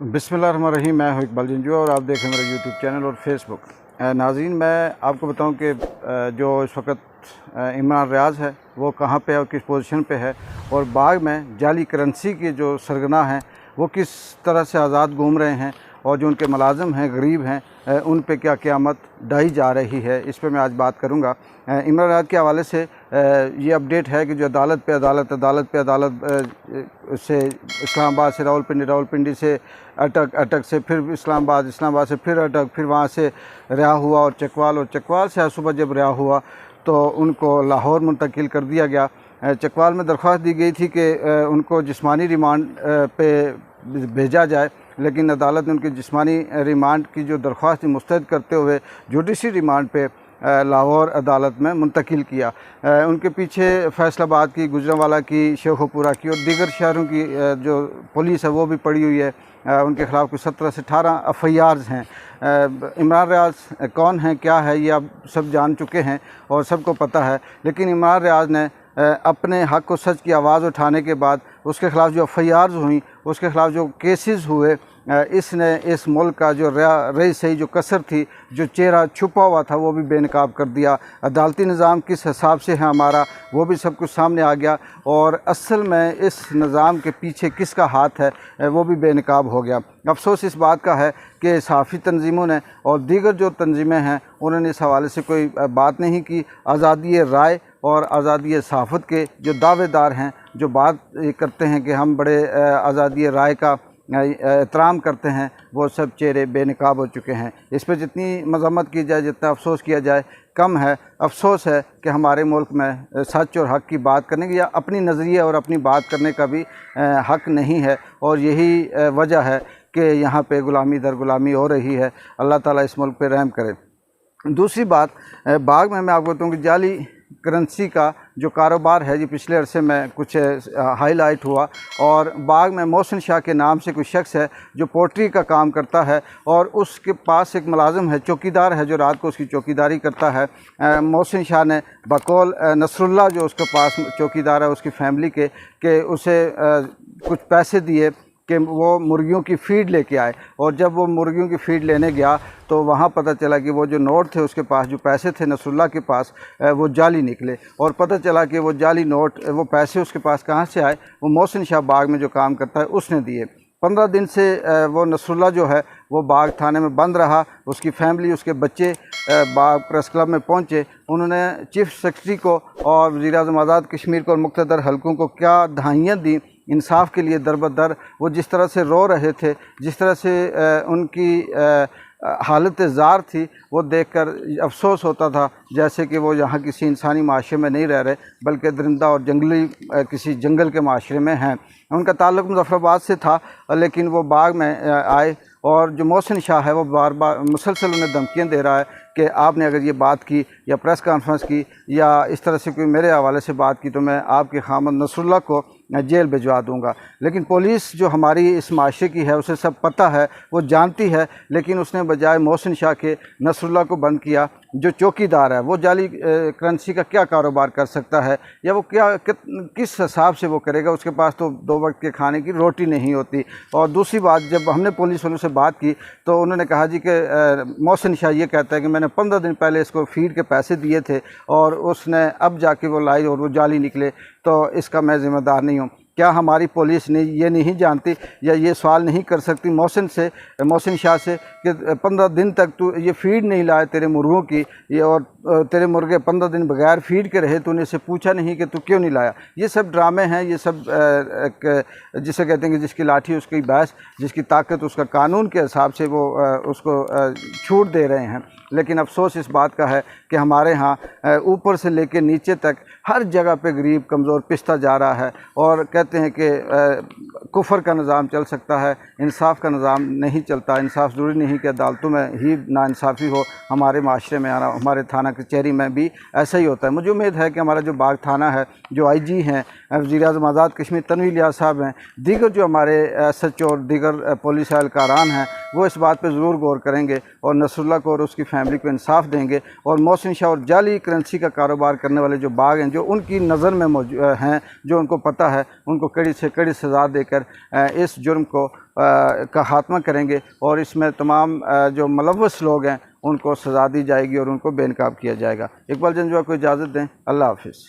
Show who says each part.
Speaker 1: बिस्मिल्लाहिर्रहमानिर्रहीम। मैं हूं इकबाल जंजू और आप देख रहे हैं मेरा यूट्यूब चैनल और फेसबुक। नाज़रीन, मैं आपको बताऊं कि जो इस वक्त इमरान रियाज है वो कहां पे है और किस पोजीशन पे है, और बाग में जाली करेंसी के जो सरगना हैं वो किस तरह से आज़ाद घूम रहे हैं, और जो उनके मुलाजिम हैं, गरीब हैं, उन पे क्या क़यामत ढाई जा रही है, इस पे मैं आज बात करूँगा। इमरान रियाज के हवाले से ये अपडेट है कि जो अदालत पे अदालत से इस्लामाबाद से रावलपिंडी से अटक से फिर इस्लामाबाद से फिर अटक, फिर वहाँ से रिहा हुआ और चकवाल से आज सुबह जब रिहा हुआ तो उनको लाहौर मुंतकिल कर दिया गया। चकवाल में दरख्वास्त दी गई थी कि उनको जिस्मानी रिमांड पे भेजा जाए, लेकिन अदालत ने उनकी जिस्मानी रिमांड की जो दरख्वास्त थी मुस्तरद करते हुए जुडिशरी रिमांड पे लाहौर अदालत में मुंतकिल किया। उनके पीछे फैसलाबाद की, गुजरांवाला की, शेखोपुरा की और दीगर शहरों की जो पुलिस है वो भी पड़ी हुई है। उनके ख़िलाफ़ कुछ 17 से 18 एफआईआर्स हैं। इमरान रियाज कौन हैं, क्या है, ये आप सब जान चुके हैं और सबको पता है। लेकिन इमरान रियाज ने अपने हक़ व सच की आवाज़ उठाने के बाद उसके ख़िलाफ़ जो एफआईआर्स हुई, उसके ख़िलाफ़ जो केसेस हुए, इसने इस मुल्क का जो रही सही जो कसर थी, जो चेहरा छुपा हुआ था, वो भी बेनकाब कर दिया। अदालती निज़ाम किस हिसाब से है हमारा, वो भी सब कुछ सामने आ गया, और असल में इस निज़ाम के पीछे किसका हाथ है वो भी बेनकाब हो गया। अफसोस इस बात का है कि सहाफ़ी तंजीमों ने और दीगर जो तंजीमें हैं उन्होंने इस हवाले से कोई बात नहीं की। आज़ादी राय और आज़ादी सहाफ़त के जो दावेदार हैं, जो बात करते हैं कि हम बड़े आज़ादी राय का एहतराम करते हैं, वो सब चेहरे बेनकाब हो चुके हैं। इस पर जितनी मज़म्मत की जाए, जितना अफसोस किया जाए कम है। अफसोस है कि हमारे मुल्क में सच और हक़ की बात करने की या अपनी नज़रिए और अपनी बात करने का भी हक़ नहीं है, और यही वजह है कि यहाँ पे ग़ुलामी दर ग़ुलामी हो रही है। अल्लाह ताला इस मुल्क पे रहम करे। दूसरी बात, बाग में मैं आपको बताऊँ कि जाली करेंसी का जो कारोबार है, ये पिछले अरसे में कुछ हाईलाइट हुआ, और बाग में मोहसिन शाह के नाम से कोई शख्स है जो पोल्ट्री का काम करता है, और उसके पास एक मुलाजिम है, चौकीदार है, जो रात को उसकी चौकीदारी करता है। मोहसिन शाह ने बकौल नसरुल्लाह जो उसके पास चौकीदार है उसकी फैमिली के उसे कुछ पैसे दिए कि वो मुर्गियों की फ़ीड लेके आए, और जब वो मुर्गियों की फ़ीड लेने गया तो वहाँ पता चला कि वो जो नोट थे उसके पास, जो पैसे थे नसरुल्लाह के पास, वो जाली निकले, और पता चला कि वो जाली नोट, वो पैसे उसके पास कहाँ से आए, वो मोहसिन शाह बाग में जो काम करता है उसने दिए। 15 दिन से वो नसरुल्लाह जो है वो बाग थाने में बंद रहा। उसकी फैमिली, उसके बच्चे बाग प्रेस क्लब में पहुँचे। उन्होंने चीफ सेक्रेटरी को और वज़ीर-ए-आज़म आज़ाद कश्मीर को और मुक़्तदर हलकों को क्या दहाइयाँ दी इंसाफ के लिए दर बदर। वो जिस तरह से रो रहे थे, जिस तरह से उनकी हालत ज़ार थी, वो देखकर अफसोस होता था जैसे कि वो यहाँ किसी इंसानी माशरे में नहीं रह रहे, बल्कि दरिंदा और जंगली किसी जंगल के माशरे में हैं। उनका ताल्लुक़ मुज़फ़्फ़राबाद से था, लेकिन वो बाग में आए, और जो मोहसिन शाह है वो बार बार मुसलसल उन्हें धमकियाँ दे रहा है कि आपने अगर ये बात की या प्रेस कॉन्फ्रेंस की या इस तरह से कोई मेरे हवाले से बात की तो मैं आपके खामद नसरुल्लाह को जेल भिजवा दूंगा। लेकिन पुलिस जो हमारी इस माशरे की है उसे सब पता है, वो जानती है, लेकिन उसने बजाय मोहसिन शाह के नसरुल्लाह को बंद किया। जो चौकीदार है वो जाली करेंसी का क्या कारोबार कर सकता है, या वो किस हिसाब से वो करेगा, उसके पास तो 2 वक्त के खाने की रोटी नहीं होती। और दूसरी बात, जब हमने पुलिस वालों से बात की तो उन्होंने कहा जी कि मोहसिन शाह ये कहता है कि मैंने 15 दिन पहले इसको फ़ीड के पैसे दिए थे और उसने अब जाके वो लाई और वो जाली निकले, तो इसका मैं ज़िम्मेदार नहीं हूँ। क्या हमारी पुलिस ने ये नहीं जानती या ये सवाल नहीं कर सकती मोहसिन शाह से कि 15 दिन तक तू ये फ़ीड नहीं लाया तेरे मुर्गों की, ये और तेरे मुर्गे 15 दिन बगैर फ़ीड के रहे, तूने इसे पूछा नहीं कि तू क्यों नहीं लाया। ये सब ड्रामे हैं, ये सब जिसे कहते हैं कि जिसकी लाठी उसकी भैंस, जिसकी ताकत उसका कानून के हिसाब से वो उसको छूट दे रहे हैं। लेकिन अफसोस इस बात का है कि हमारे यहाँ ऊपर से लेकर नीचे तक हर जगह पे गरीब कमज़ोर पिसता जा रहा है, और कहते हैं कि कुफर का निज़ाम चल सकता है, इंसाफ का निज़ाम नहीं चलता। इंसाफ ज़रूरी नहीं कि अदालतों में ही नाइंसाफ़ी हो, हमारे माशरे में, हमारे थाना कचहरी में भी ऐसा ही होता है। मुझे उम्मीद है कि हमारा जो बाग थाना है, जो IG हैं, वज़ीर-ए-आज़म आज़ाद कश्मीर तनवीर इलियास साहब हैं, दीगर जो हमारे SHO और दीगर पुलिस एहलकारान हैं, वो इस बात पर ज़रूर गौर करेंगे और नसरुल्लाह को और उसकी फैमिली को इंसाफ देंगे। और मोहसिन शाह और जाली करेंसी का कारोबार करने वाले जो बाग हैं, जो उनकी नज़र में मौजूद हैं, जो उनको पता है, उनको कड़ी से कड़ी सज़ा देकर इस जुर्म को का खात्मा करेंगे और इसमें तमाम जो मुलव्वस लोग हैं उनको सज़ा दी जाएगी और उनको बेनकाब किया जाएगा। इकबाल जंजुआ को इजाज़त दें। अल्लाह हाफ़िज़।